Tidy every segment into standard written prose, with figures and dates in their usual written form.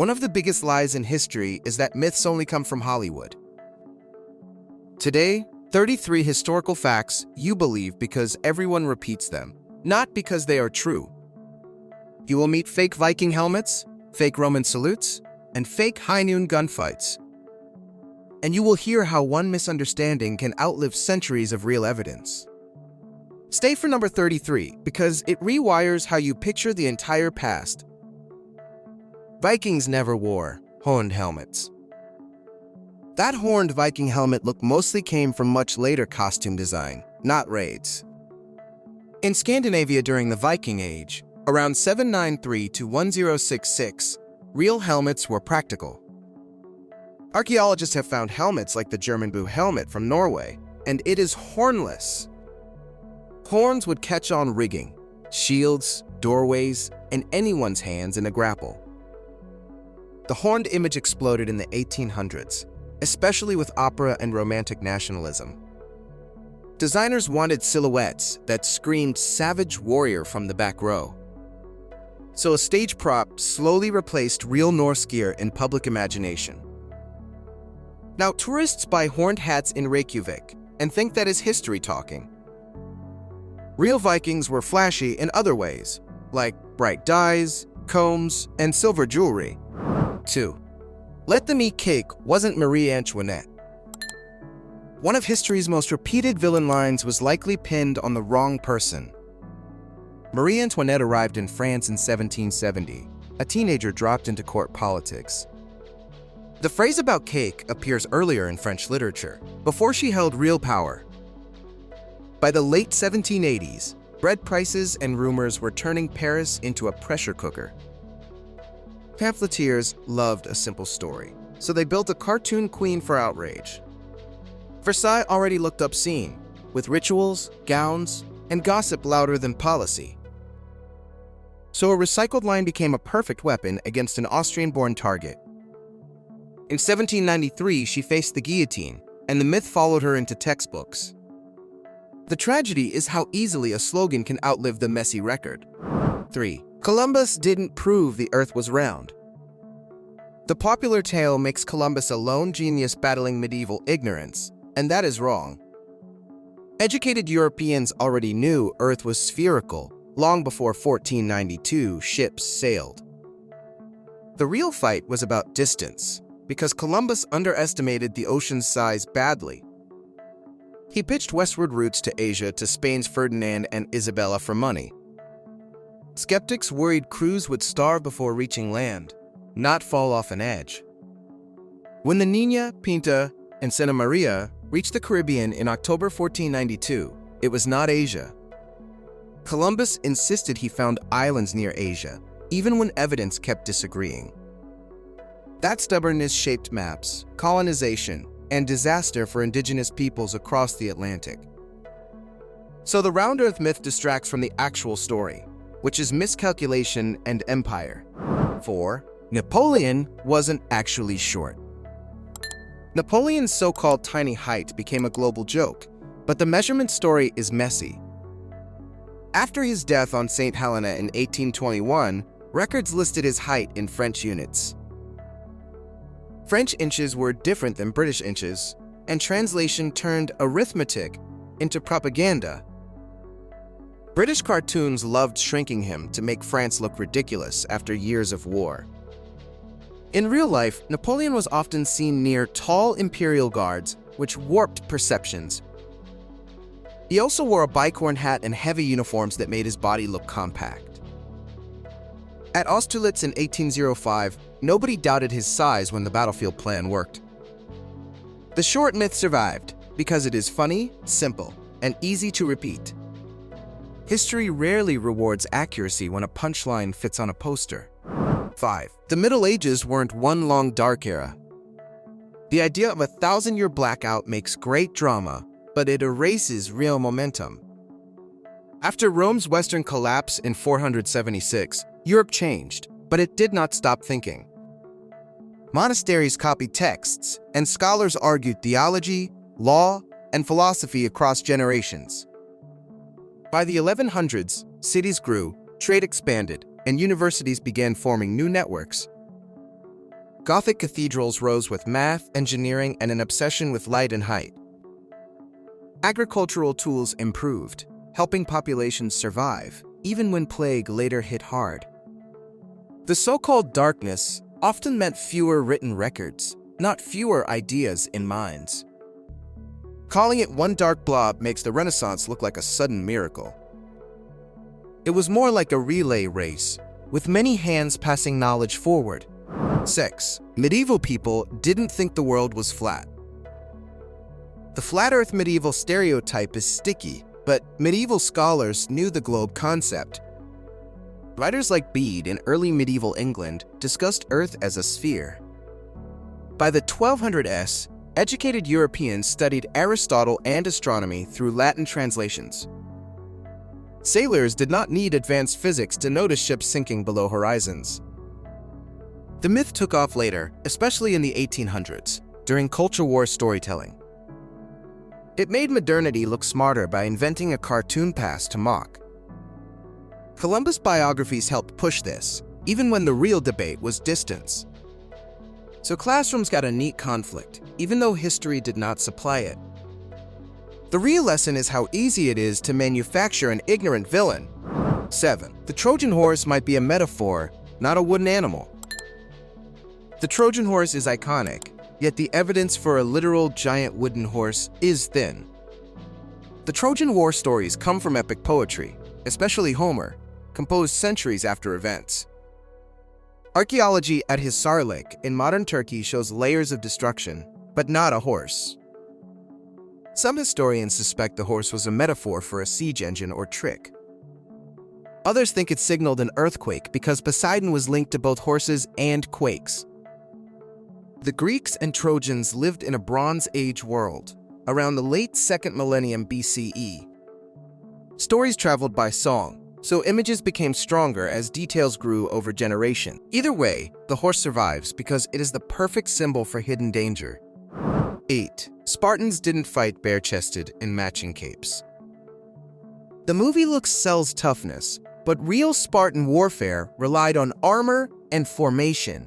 One of the biggest lies in history is that myths only come from Hollywood. Today, 33 historical facts you believe because everyone repeats them, not because they are true. You will meet fake Viking helmets, fake Roman salutes, and fake high noon gunfights. And you will hear how one misunderstanding can outlive centuries of real evidence. Stay for number 33 because it rewires how you picture the entire past. Vikings never wore horned helmets. That horned Viking helmet look mostly came from much later costume design, not raids. In Scandinavia during the Viking Age, around 793 to 1066, real helmets were practical. Archaeologists have found helmets like the German Boo helmet from Norway, and it is hornless. Horns would catch on rigging, shields, doorways, and anyone's hands in a grapple. The horned image exploded in the 1800s, especially with opera and romantic nationalism. Designers wanted silhouettes that screamed savage warrior from the back row. So a stage prop slowly replaced real Norse gear in public imagination. Now tourists buy horned hats in Reykjavik and think that is history talking. Real Vikings were flashy in other ways, like bright dyes, combs, and silver jewelry. 2. Let Them Eat Cake wasn't Marie Antoinette. One of history's most repeated villain lines was likely pinned on the wrong person. Marie Antoinette arrived in France in 1770, a teenager dropped into court politics. The phrase about cake appears earlier in French literature, before she held real power. By the late 1780s, bread prices and rumors were turning Paris into a pressure cooker. Pamphleteers loved a simple story, so they built a cartoon queen for outrage. Versailles already looked obscene, with rituals, gowns, and gossip louder than policy. So a recycled line became a perfect weapon against an Austrian-born target. In 1793, she faced the guillotine, and the myth followed her into textbooks. The tragedy is how easily a slogan can outlive the messy record. 3. Columbus didn't prove the Earth was round. The popular tale makes Columbus a lone genius battling medieval ignorance, and that is wrong. Educated Europeans already knew Earth was spherical long before 1492 ships sailed. The real fight was about distance, because Columbus underestimated the ocean's size badly. He pitched westward routes to Asia to Spain's Ferdinand and Isabella for money. Skeptics worried crews would starve before reaching land, not fall off an edge. When the Niña, Pinta, and Santa Maria reached the Caribbean in October 1492, it was not Asia. Columbus insisted he found islands near Asia, even when evidence kept disagreeing. That stubbornness shaped maps, colonization, and disaster for indigenous peoples across the Atlantic. So the round Earth myth distracts from the actual story, which is miscalculation and empire. 4. Napoleon wasn't actually short. Napoleon's so-called tiny height became a global joke, but the measurement story is messy. After his death on St. Helena in 1821, records listed his height in French units. French inches were different than British inches, and translation turned arithmetic into propaganda. British cartoons loved shrinking him to make France look ridiculous after years of war. In real life, Napoleon was often seen near tall imperial guards, which warped perceptions. He also wore a bicorn hat and heavy uniforms that made his body look compact. At Austerlitz in 1805, nobody doubted his size when the battlefield plan worked. The short myth survived because it is funny, simple, and easy to repeat. History rarely rewards accuracy when a punchline fits on a poster. 5. The Middle Ages weren't one long dark era. The idea of a 1,000-year blackout makes great drama, but it erases real momentum. After Rome's Western collapse in 476, Europe changed, but it did not stop thinking. Monasteries copied texts, and scholars argued theology, law, and philosophy across generations. By the 1100s, cities grew, trade expanded, and universities began forming new networks. Gothic cathedrals rose with math, engineering, and an obsession with light and height. Agricultural tools improved, helping populations survive, even when plague later hit hard. The so-called darkness often meant fewer written records, not fewer ideas in minds. Calling it one dark blob makes the Renaissance look like a sudden miracle. It was more like a relay race, with many hands passing knowledge forward. 6. Medieval people didn't think the world was flat. The flat Earth medieval stereotype is sticky, but medieval scholars knew the globe concept. Writers like Bede in early medieval England discussed Earth as a sphere. By the 1200s, educated Europeans studied Aristotle and astronomy through Latin translations. Sailors did not need advanced physics to notice ships sinking below horizons. The myth took off later, especially in the 1800s, during culture war storytelling. It made modernity look smarter by inventing a cartoon past to mock. Columbus biographies helped push this, even when the real debate was distance. So classrooms got a neat conflict, even though history did not supply it. The real lesson is how easy it is to manufacture an ignorant villain. 7. The Trojan horse might be a metaphor, not a wooden animal. The Trojan horse is iconic, yet the evidence for a literal giant wooden horse is thin. The Trojan War stories come from epic poetry, especially Homer, composed centuries after events. Archaeology at Hisar Lake in modern Turkey shows layers of destruction, but not a horse. Some historians suspect the horse was a metaphor for a siege engine or trick. Others think it signaled an earthquake because Poseidon was linked to both horses and quakes. The Greeks and Trojans lived in a Bronze Age world, around the late 2nd millennium BCE. Stories traveled by song, so images became stronger as details grew over generations. Either way, the horse survives because it is the perfect symbol for hidden danger. 8. Spartans didn't fight bare-chested in matching capes. The movie looks sells toughness, but real Spartan warfare relied on armor and formation.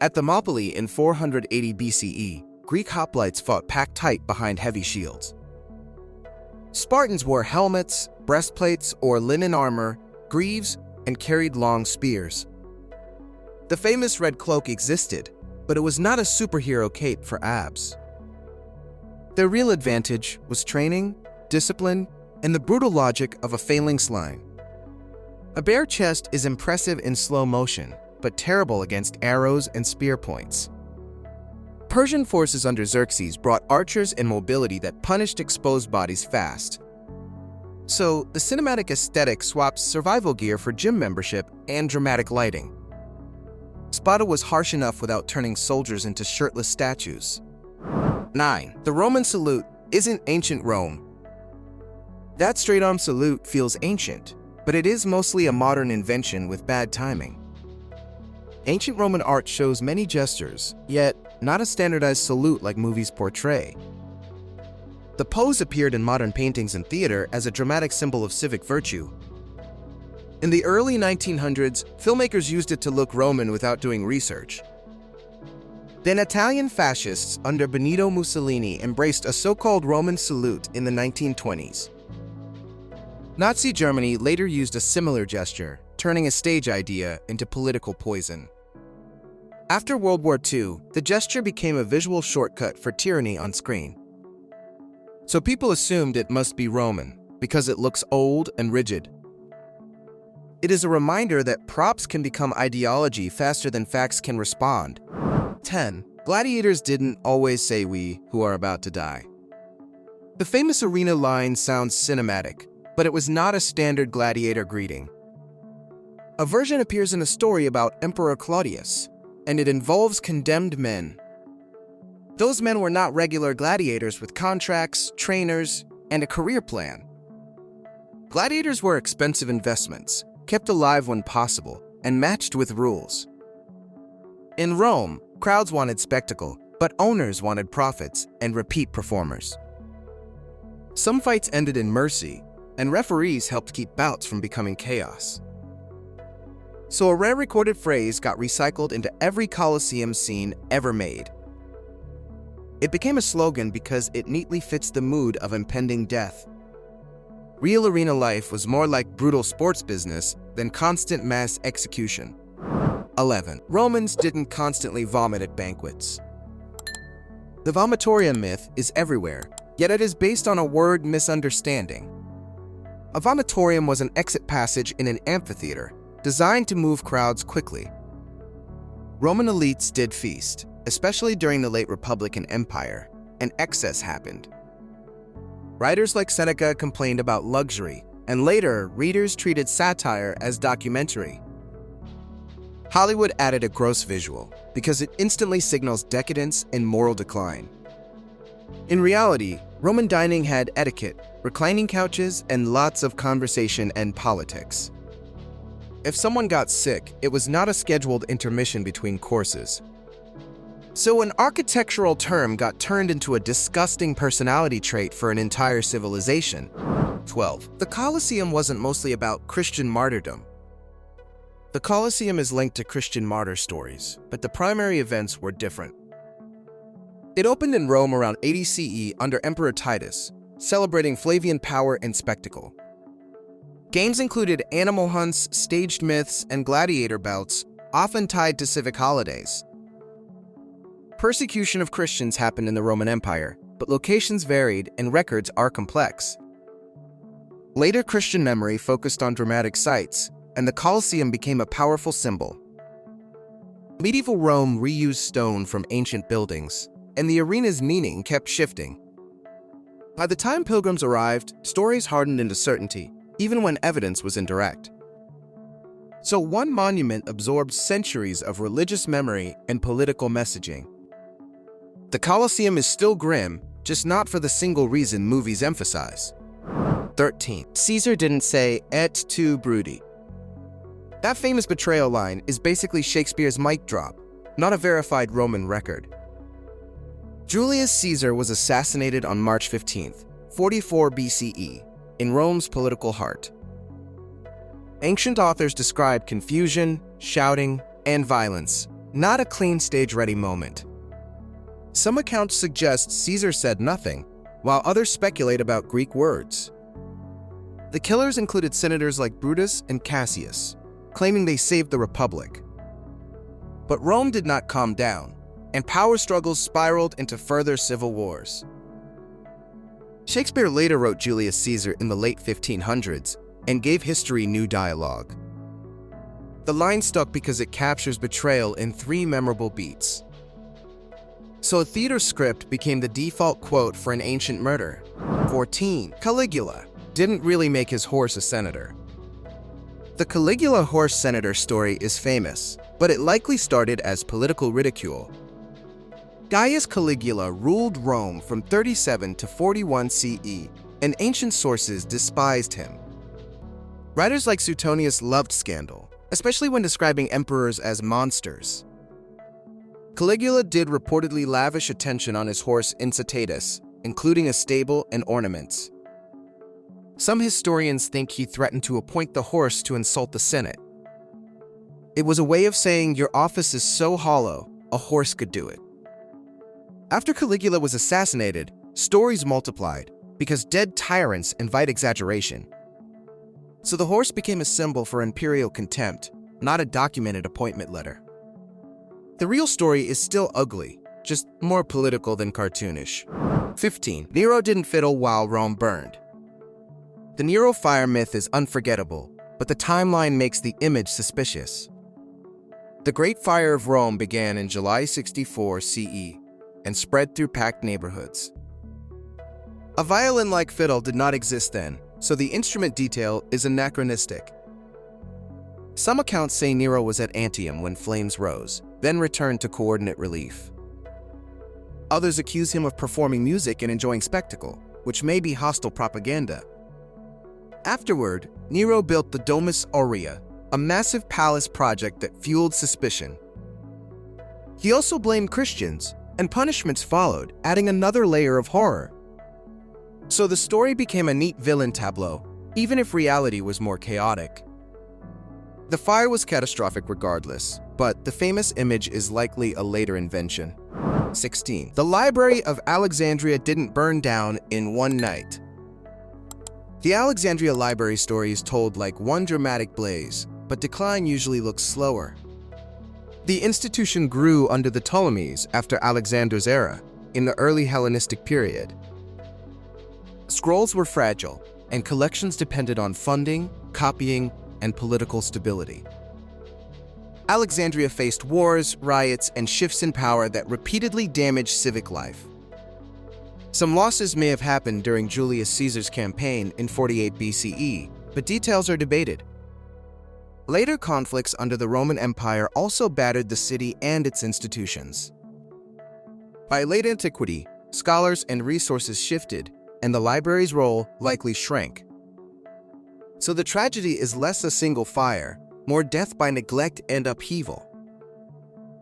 At Thermopylae in 480 BCE, Greek hoplites fought packed tight behind heavy shields. Spartans wore helmets, breastplates, or linen armor, greaves, and carried long spears. The famous red cloak existed, but it was not a superhero cape for abs. Their real advantage was training, discipline, and the brutal logic of a phalanx line. A bare chest is impressive in slow motion, but terrible against arrows and spear points. Persian forces under Xerxes brought archers and mobility that punished exposed bodies fast. So, the cinematic aesthetic swapped survival gear for gym membership and dramatic lighting. Sparta was harsh enough without turning soldiers into shirtless statues. 9. The Roman salute isn't ancient Rome. That straight-arm salute feels ancient, but it is mostly a modern invention with bad timing. Ancient Roman art shows many gestures, yet not a standardized salute like movies portray. The pose appeared in modern paintings and theater as a dramatic symbol of civic virtue. In the early 1900s, filmmakers used it to look Roman without doing research. Then Italian fascists under Benito Mussolini embraced a so-called Roman salute in the 1920s. Nazi Germany later used a similar gesture, turning a stage idea into political poison. After World War II, the gesture became a visual shortcut for tyranny on screen. So people assumed it must be Roman, because it looks old and rigid. It is a reminder that props can become ideology faster than facts can respond. 10. Gladiators didn't always say "we who are about to die." The famous arena line sounds cinematic, but it was not a standard gladiator greeting. A version appears in a story about Emperor Claudius, and it involves condemned men. Those men were not regular gladiators with contracts, trainers, and a career plan. Gladiators were expensive investments, kept alive when possible, and matched with rules. In Rome, crowds wanted spectacle, but owners wanted profits and repeat performers. Some fights ended in mercy, and referees helped keep bouts from becoming chaos. So a rare recorded phrase got recycled into every Colosseum scene ever made. It became a slogan because it neatly fits the mood of impending death. Real arena life was more like brutal sports business than constant mass execution. 11. Romans didn't constantly vomit at banquets. The vomitorium myth is everywhere, yet it is based on a word misunderstanding. A vomitorium was an exit passage in an amphitheater, designed to move crowds quickly. Roman elites did feast, especially during the late Republican Empire, and excess happened. Writers like Seneca complained about luxury, and later, readers treated satire as documentary. Hollywood added a gross visual because it instantly signals decadence and moral decline. In reality, Roman dining had etiquette, reclining couches, and lots of conversation and politics. If someone got sick, it was not a scheduled intermission between courses. So an architectural term got turned into a disgusting personality trait for an entire civilization. 12. The Colosseum wasn't mostly about Christian martyrdom. The Colosseum is linked to Christian martyr stories, but the primary events were different. It opened in Rome around 80 CE under Emperor Titus, celebrating Flavian power and spectacle. Games included animal hunts, staged myths, and gladiator bouts, often tied to civic holidays. Persecution of Christians happened in the Roman Empire, but locations varied and records are complex. Later Christian memory focused on dramatic sites, and the Colosseum became a powerful symbol. Medieval Rome reused stone from ancient buildings, and the arena's meaning kept shifting. By the time pilgrims arrived, stories hardened into certainty, even when evidence was indirect. So one monument absorbed centuries of religious memory and political messaging. The Colosseum is still grim, just not for the single reason movies emphasize. 13. Caesar didn't say et tu Brudi. That famous betrayal line is basically Shakespeare's mic drop, not a verified Roman record. Julius Caesar was assassinated on March 15, 44 BCE, in Rome's political heart. Ancient authors describe confusion, shouting, and violence, not a clean stage-ready moment. Some accounts suggest Caesar said nothing, while others speculate about Greek words. The killers included senators like Brutus and Cassius, claiming they saved the Republic. But Rome did not calm down, and power struggles spiraled into further civil wars. Shakespeare later wrote Julius Caesar in the late 1500s and gave history new dialogue. The line stuck because it captures betrayal in 3 memorable beats. So a theater script became the default quote for an ancient murder. 14. Caligula didn't really make his horse a senator. The Caligula horse senator story is famous, but it likely started as political ridicule. Gaius Caligula ruled Rome from 37 to 41 CE, and ancient sources despised him. Writers like Suetonius loved scandal, especially when describing emperors as monsters. Caligula did reportedly lavish attention on his horse Incitatus, including a stable and ornaments. Some historians think he threatened to appoint the horse to insult the Senate. It was a way of saying your office is so hollow, a horse could do it. After Caligula was assassinated, stories multiplied because dead tyrants invite exaggeration. So the horse became a symbol for imperial contempt, not a documented appointment letter. The real story is still ugly, just more political than cartoonish. 15. Nero didn't fiddle while Rome burned. The Nero fire myth is unforgettable, but the timeline makes the image suspicious. The Great Fire of Rome began in July 64 CE and spread through packed neighborhoods. A violin-like fiddle did not exist then, so the instrument detail is anachronistic. Some accounts say Nero was at Antium when flames rose, then returned to coordinate relief. Others accuse him of performing music and enjoying spectacle, which may be hostile propaganda. Afterward, Nero built the Domus Aurea, a massive palace project that fueled suspicion. He also blamed Christians, and punishments followed, adding another layer of horror. So the story became a neat villain tableau, even if reality was more chaotic. The fire was catastrophic regardless, but the famous image is likely a later invention. 16. The Library of Alexandria didn't burn down in one night. The Alexandria Library story is told like one dramatic blaze, but decline usually looks slower. The institution grew under the Ptolemies after Alexander's era, in the early Hellenistic period. Scrolls were fragile, and collections depended on funding, copying, and political stability. Alexandria faced wars, riots, and shifts in power that repeatedly damaged civic life. Some losses may have happened during Julius Caesar's campaign in 48 BCE, but details are debated. Later conflicts under the Roman Empire also battered the city and its institutions. By late antiquity, scholars and resources shifted, and the library's role likely shrank. So the tragedy is less a single fire, more death by neglect and upheaval.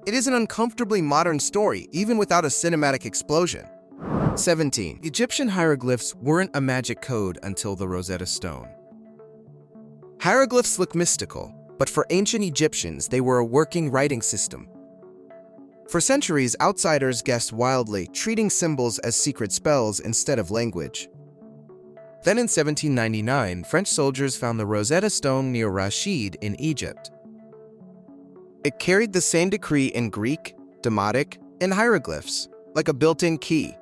It is an uncomfortably modern story, even without a cinematic explosion. 17. Egyptian hieroglyphs weren't a magic code until the Rosetta Stone. Hieroglyphs look mystical, but for ancient Egyptians, they were a working writing system. For centuries, outsiders guessed wildly, treating symbols as secret spells instead of language. Then in 1799, French soldiers found the Rosetta Stone near Rashid in Egypt. It carried the same decree in Greek, Demotic, and hieroglyphs, like a built-in key.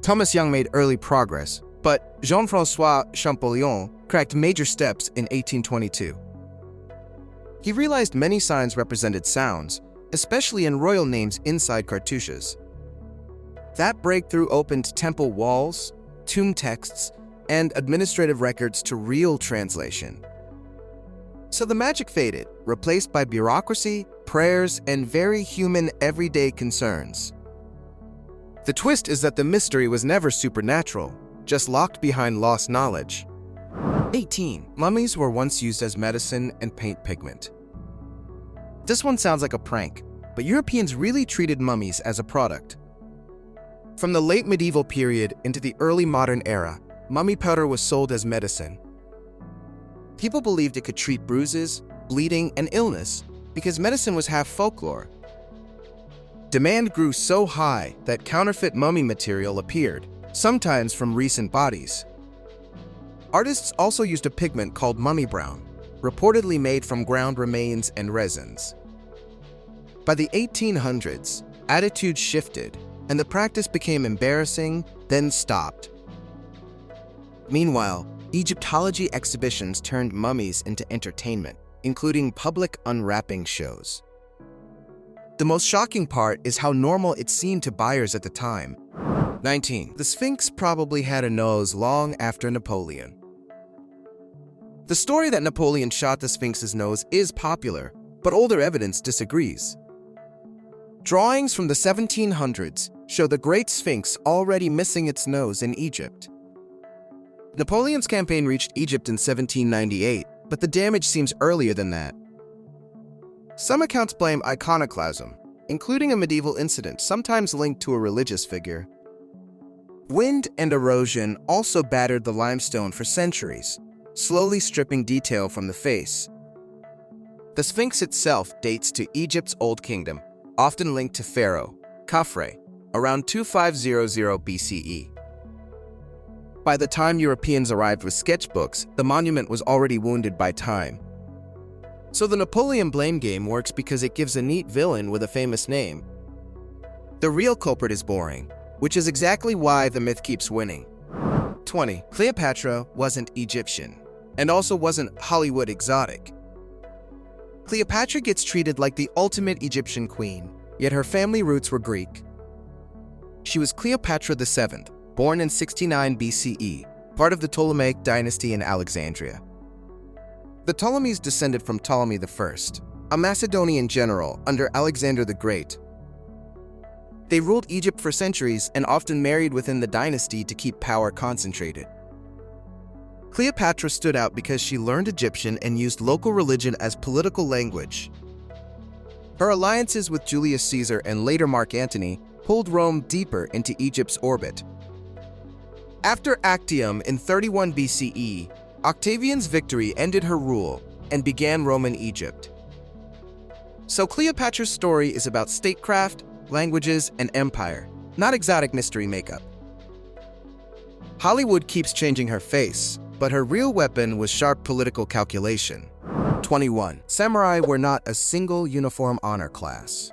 Thomas Young made early progress, but Jean-François Champollion cracked major steps in 1822. He realized many signs represented sounds, especially in royal names inside cartouches. That breakthrough opened temple walls, tomb texts, and administrative records to real translation. So the magic faded, replaced by bureaucracy, prayers, and very human everyday concerns. The twist is that the mystery was never supernatural, just locked behind lost knowledge. 18. Mummies were once used as medicine and paint pigment. This one sounds like a prank, but Europeans really treated mummies as a product. From the late medieval period into the early modern era, mummy powder was sold as medicine. People believed it could treat bruises, bleeding, and illness because medicine was half folklore. Demand grew so high that counterfeit mummy material appeared, sometimes from recent bodies. Artists also used a pigment called mummy brown, reportedly made from ground remains and resins. By the 1800s, attitudes shifted, and the practice became embarrassing, then stopped. Meanwhile, Egyptology exhibitions turned mummies into entertainment, including public unwrapping shows. The most shocking part is how normal it seemed to buyers at the time. 19. The Sphinx probably had a nose long after Napoleon. The story that Napoleon shot the Sphinx's nose is popular, but older evidence disagrees. Drawings from the 1700s show the Great Sphinx already missing its nose in Egypt. Napoleon's campaign reached Egypt in 1798, but the damage seems earlier than that. Some accounts blame iconoclasm, including a medieval incident sometimes linked to a religious figure. Wind and erosion also battered the limestone for centuries, slowly stripping detail from the face. The Sphinx itself dates to Egypt's Old Kingdom, often linked to Pharaoh, Khafre, around 2500 BCE. By the time Europeans arrived with sketchbooks, the monument was already wounded by time. So the Napoleon blame game works because it gives a neat villain with a famous name. The real culprit is boring, which is exactly why the myth keeps winning. 20. Cleopatra wasn't Egyptian, and also wasn't Hollywood exotic. Cleopatra gets treated like the ultimate Egyptian queen, yet her family roots were Greek. She was Cleopatra VII, born in 69 BCE, part of the Ptolemaic dynasty in Alexandria. The Ptolemies descended from Ptolemy I, a Macedonian general under Alexander the Great. They ruled Egypt for centuries and often married within the dynasty to keep power concentrated. Cleopatra stood out because she learned Egyptian and used local religion as political language. Her alliances with Julius Caesar and later Mark Antony pulled Rome deeper into Egypt's orbit. After Actium in 31 BCE, Octavian's victory ended her rule, and began Roman Egypt. So Cleopatra's story is about statecraft, languages, and empire, not exotic mystery makeup. Hollywood keeps changing her face, but her real weapon was sharp political calculation. 21. Samurai were not a single uniform honor class.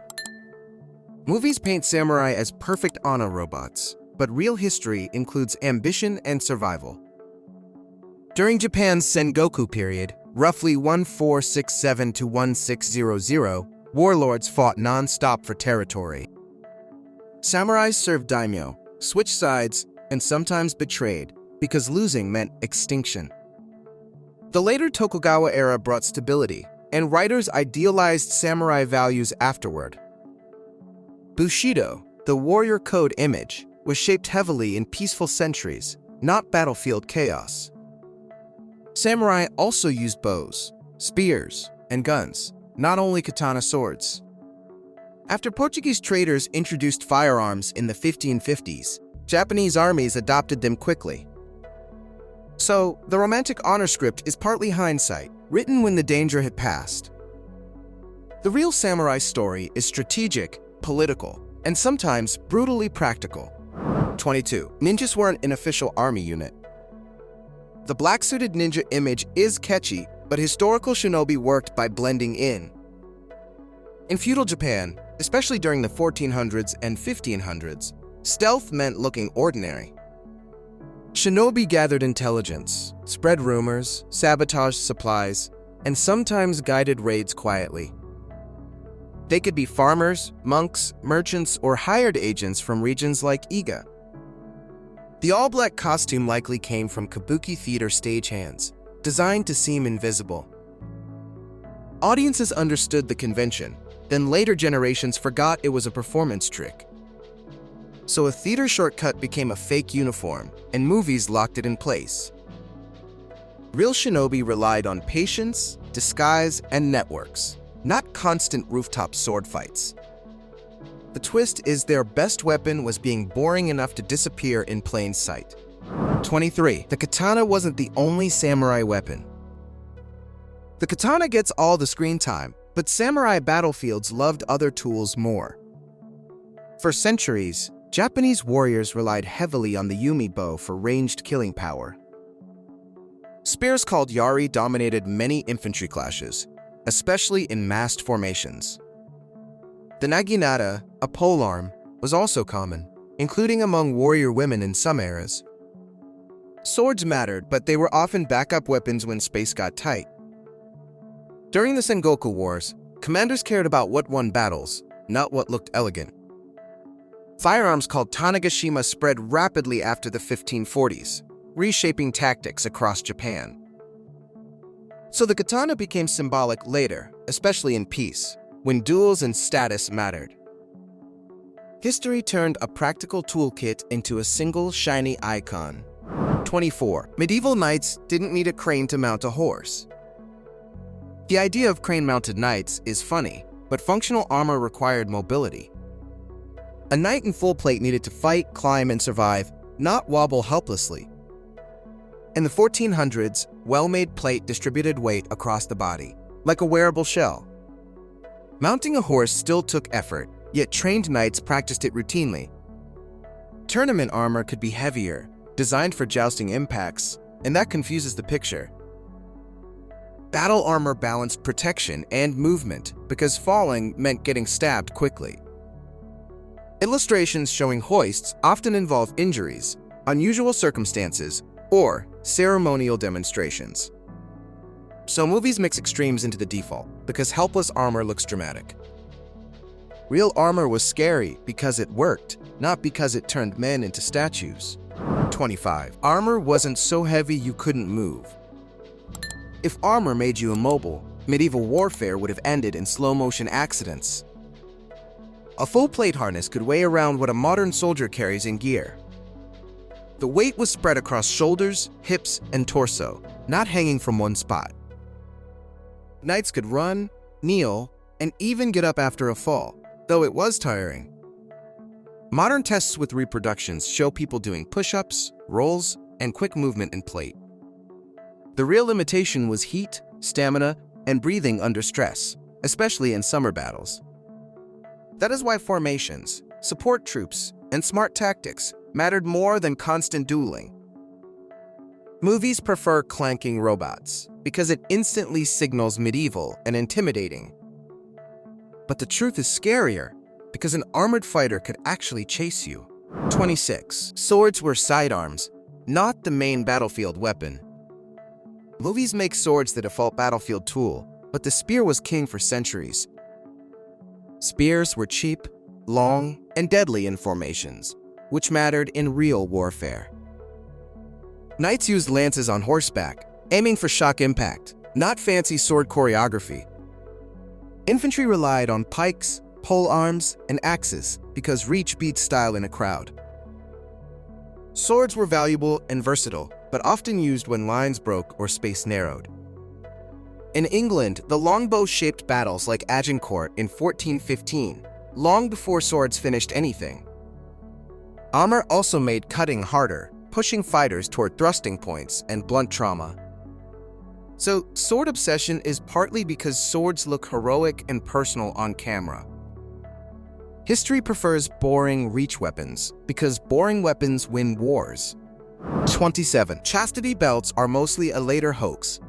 Movies paint samurai as perfect honor robots, but real history includes ambition and survival. During Japan's Sengoku period, roughly 1467 to 1600, warlords fought non-stop for territory. Samurais served daimyo, switched sides, and sometimes betrayed, because losing meant extinction. The later Tokugawa era brought stability, and writers idealized samurai values afterward. Bushido, the warrior code image, was shaped heavily in peaceful centuries, not battlefield chaos. Samurai also used bows, spears, and guns, not only katana swords. After Portuguese traders introduced firearms in the 1550s, Japanese armies adopted them quickly. So, the romantic honor script is partly hindsight, written when the danger had passed. The real samurai story is strategic, political, and sometimes brutally practical. 22. Ninjas weren't an official army unit. The black-suited ninja image is catchy, but historical shinobi worked by blending in. In feudal Japan, especially during the 1400s and 1500s, stealth meant looking ordinary. Shinobi gathered intelligence, spread rumors, sabotaged supplies, and sometimes guided raids quietly. They could be farmers, monks, merchants, or hired agents from regions like Iga. The all-black costume likely came from kabuki theater stagehands, designed to seem invisible. Audiences understood the convention, then later generations forgot it was a performance trick. So a theater shortcut became a fake uniform, and movies locked it in place. Real shinobi relied on patience, disguise, and networks, not constant rooftop sword fights. The twist is their best weapon was being boring enough to disappear in plain sight. 23. The katana wasn't the only samurai weapon. The katana gets all the screen time, but samurai battlefields loved other tools more. For centuries, Japanese warriors relied heavily on the yumi bow for ranged killing power. Spears called yari dominated many infantry clashes, especially in massed formations. The naginata, a polearm, was also common, including among warrior women in some eras. Swords mattered, but they were often backup weapons when space got tight. During the Sengoku Wars, commanders cared about what won battles, not what looked elegant. Firearms called Tanegashima spread rapidly after the 1540s, reshaping tactics across Japan. So the katana became symbolic later, especially in peace, when duels and status mattered. History turned a practical toolkit into a single shiny icon. 24. Medieval knights didn't need a crane to mount a horse. The idea of crane-mounted knights is funny, but functional armor required mobility. A knight in full plate needed to fight, climb, and survive, not wobble helplessly. In the 1400s, well-made plate distributed weight across the body, like a wearable shell. Mounting a horse still took effort, yet trained knights practiced it routinely. Tournament armor could be heavier, designed for jousting impacts, and that confuses the picture. Battle armor balanced protection and movement because falling meant getting stabbed quickly. Illustrations showing hoists often involve injuries, unusual circumstances, or ceremonial demonstrations. So movies mix extremes into the default because helpless armor looks dramatic. Real armor was scary because it worked, not because it turned men into statues. 25. Armor wasn't so heavy you couldn't move. If armor made you immobile, medieval warfare would have ended in slow-motion accidents. A full plate harness could weigh around what a modern soldier carries in gear. The weight was spread across shoulders, hips, and torso, not hanging from one spot. Knights could run, kneel, and even get up after a fall, though it was tiring. Modern tests with reproductions show people doing push-ups, rolls, and quick movement in plate. The real limitation was heat, stamina, and breathing under stress, especially in summer battles. That is why formations, support troops, and smart tactics mattered more than constant dueling. Movies prefer clanking robots because it instantly signals medieval and intimidating. But the truth is scarier because an armored fighter could actually chase you. 26. Swords were sidearms, not the main battlefield weapon. Movies make swords the default battlefield tool, but the spear was king for centuries. Spears were cheap, long, and deadly in formations, which mattered in real warfare. Knights used lances on horseback, aiming for shock impact, not fancy sword choreography. Infantry relied on pikes, pole arms, and axes because reach beats style in a crowd. Swords were valuable and versatile, but often used when lines broke or space narrowed. In England, the longbow shaped battles like Agincourt in 1415, long before swords finished anything. Armor also made cutting harder, pushing fighters toward thrusting points and blunt trauma. So, sword obsession is partly because swords look heroic and personal on camera. History prefers boring reach weapons because boring weapons win wars. 27. Chastity belts are mostly a later hoax.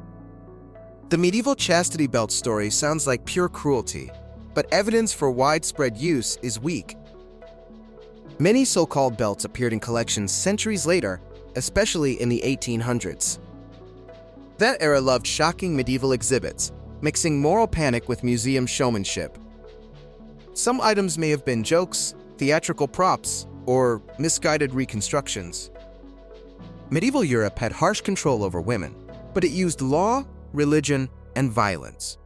The medieval chastity belt story sounds like pure cruelty, but evidence for widespread use is weak. Many so-called belts appeared in collections centuries later, especially in the 1800s. That era loved shocking medieval exhibits, mixing moral panic with museum showmanship. Some items may have been jokes, theatrical props, or misguided reconstructions. Medieval Europe had harsh control over women, but it used law, religion, and violence.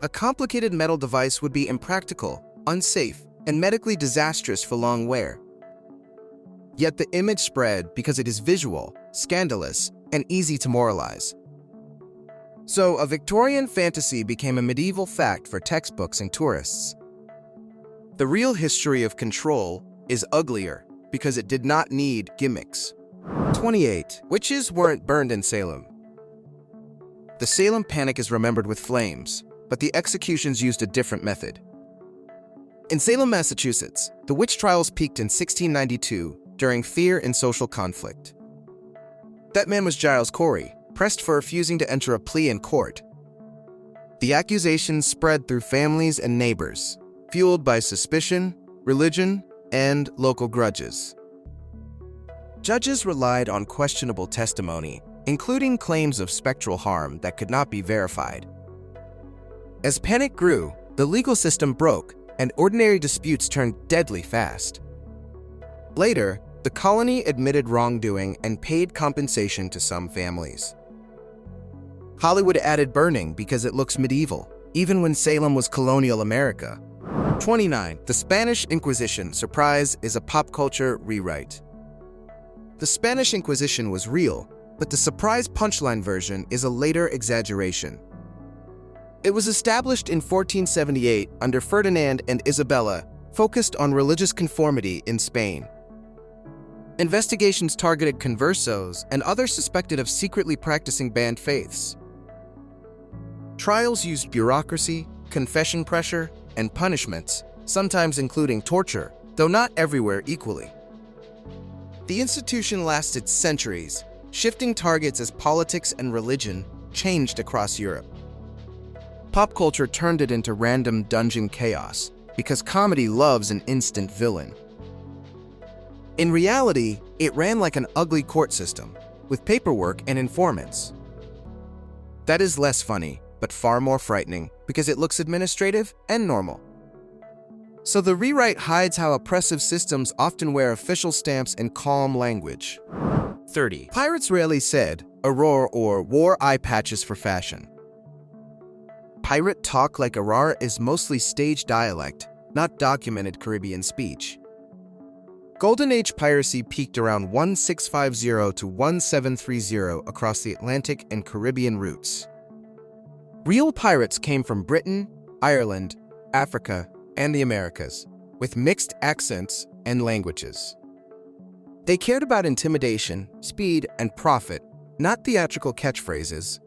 A complicated metal device would be impractical, unsafe, and medically disastrous for long wear. Yet the image spread because it is visual, scandalous, and easy to moralize. So a Victorian fantasy became a medieval fact for textbooks and tourists. The real history of control is uglier because it did not need gimmicks. 28. Witches weren't burned in Salem. The Salem Panic is remembered with flames, but the executions used a different method. In Salem, Massachusetts, the witch trials peaked in 1692 during fear and social conflict. That man was Giles Corey, pressed for refusing to enter a plea in court. The accusations spread through families and neighbors, fueled by suspicion, religion, and local grudges. Judges relied on questionable testimony, including claims of spectral harm that could not be verified. As panic grew, the legal system broke, and ordinary disputes turned deadly fast. Later, the colony admitted wrongdoing and paid compensation to some families. Hollywood added burning because it looks medieval, even when Salem was colonial America. 29. The Spanish Inquisition surprise is a pop culture rewrite. The Spanish Inquisition was real, but the surprise punchline version is a later exaggeration. It was established in 1478 under Ferdinand and Isabella, focused on religious conformity in Spain. Investigations targeted conversos and others suspected of secretly practicing banned faiths. Trials used bureaucracy, confession pressure, and punishments, sometimes including torture, though not everywhere equally. The institution lasted centuries, shifting targets as politics and religion changed across Europe. Pop culture turned it into random dungeon chaos because comedy loves an instant villain. In reality, it ran like an ugly court system, with paperwork and informants. That is less funny, but far more frightening because it looks administrative and normal. So the rewrite hides how oppressive systems often wear official stamps in calm language. 30. Pirates rarely said "Aurora" or wore eye patches for fashion. Pirate talk like Aurora is mostly stage dialect, not documented Caribbean speech. Golden Age piracy peaked around 1650 to 1730 across the Atlantic and Caribbean routes. Real pirates came from Britain, Ireland, Africa, and the Americas, with mixed accents and languages. They cared about intimidation, speed, and profit, not theatrical catchphrases.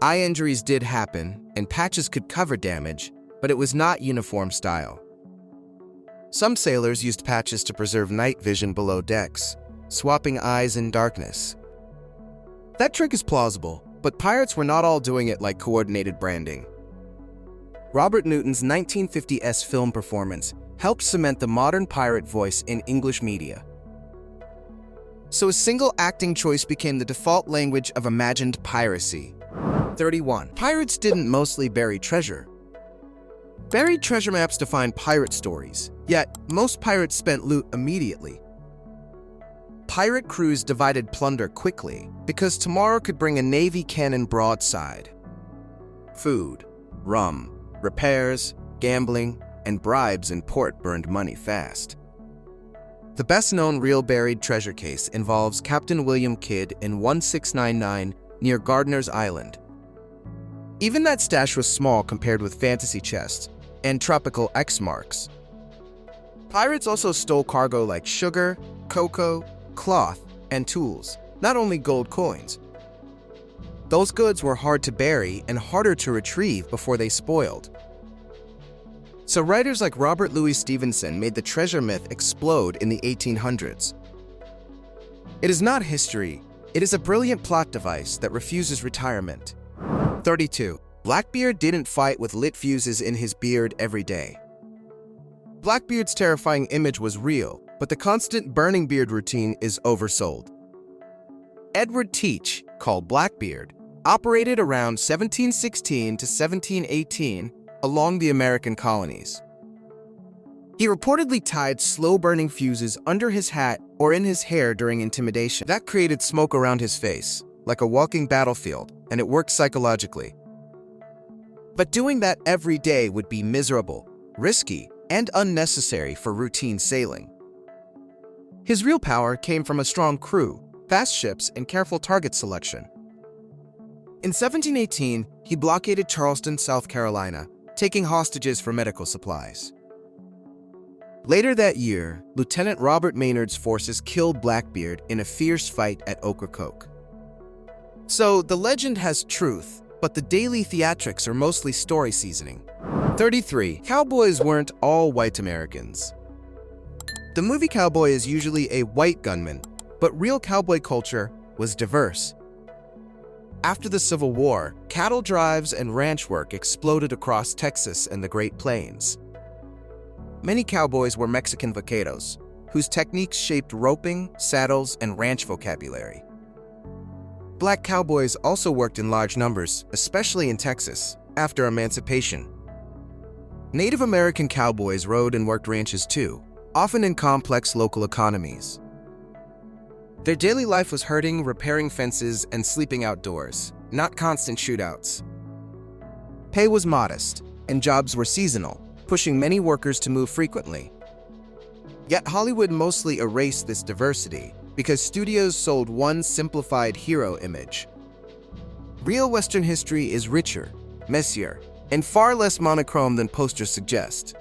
Eye injuries did happen, and patches could cover damage, but it was not uniform style. Some sailors used patches to preserve night vision below decks, swapping eyes in darkness. That trick is plausible, but pirates were not all doing it like coordinated branding. Robert Newton's 1950s film performance helped cement the modern pirate voice in English media. So a single acting choice became the default language of imagined piracy. 31. Pirates didn't mostly bury treasure. Buried treasure maps define pirate stories, yet most pirates spent loot immediately. Pirate crews divided plunder quickly because tomorrow could bring a navy cannon broadside. Food, rum, repairs, gambling, and bribes in port burned money fast. The best-known real buried treasure case involves Captain William Kidd in 1699 near Gardiner's Island. Even that stash was small compared with fantasy chests and tropical X marks. Pirates also stole cargo like sugar, cocoa, cloth, and tools, not only gold coins. Those goods were hard to bury and harder to retrieve before they spoiled. So writers like Robert Louis Stevenson made the treasure myth explode in the 1800s. It is not history, it is a brilliant plot device that refuses retirement. 32. Blackbeard didn't fight with lit fuses in his beard every day. Blackbeard's terrifying image was real, but the constant burning beard routine is oversold. Edward Teach, called Blackbeard, operated around 1716 to 1718 along the American colonies. He reportedly tied slow-burning fuses under his hat or in his hair during intimidation. That created smoke around his face, like a walking battlefield, and it worked psychologically. But doing that every day would be miserable, risky, and unnecessary for routine sailing. His real power came from a strong crew, fast ships, and careful target selection. In 1718, he blockaded Charleston, South Carolina, taking hostages for medical supplies. Later that year, Lieutenant Robert Maynard's forces killed Blackbeard in a fierce fight at Ocracoke. So the legend has truth, but the daily theatrics are mostly story seasoning. 33. Cowboys weren't all white Americans. The movie cowboy is usually a white gunman, but real cowboy culture was diverse. After the Civil War, cattle drives and ranch work exploded across Texas and the Great Plains. Many cowboys were Mexican vaqueros, whose techniques shaped roping, saddles, and ranch vocabulary. Black cowboys also worked in large numbers, especially in Texas, after emancipation. Native American cowboys rode and worked ranches too, often in complex local economies. Their daily life was herding, repairing fences, and sleeping outdoors, not constant shootouts. Pay was modest, and jobs were seasonal, pushing many workers to move frequently. Yet Hollywood mostly erased this diversity because studios sold one simplified hero image. Real Western history is richer, messier, and far less monochrome than posters suggest.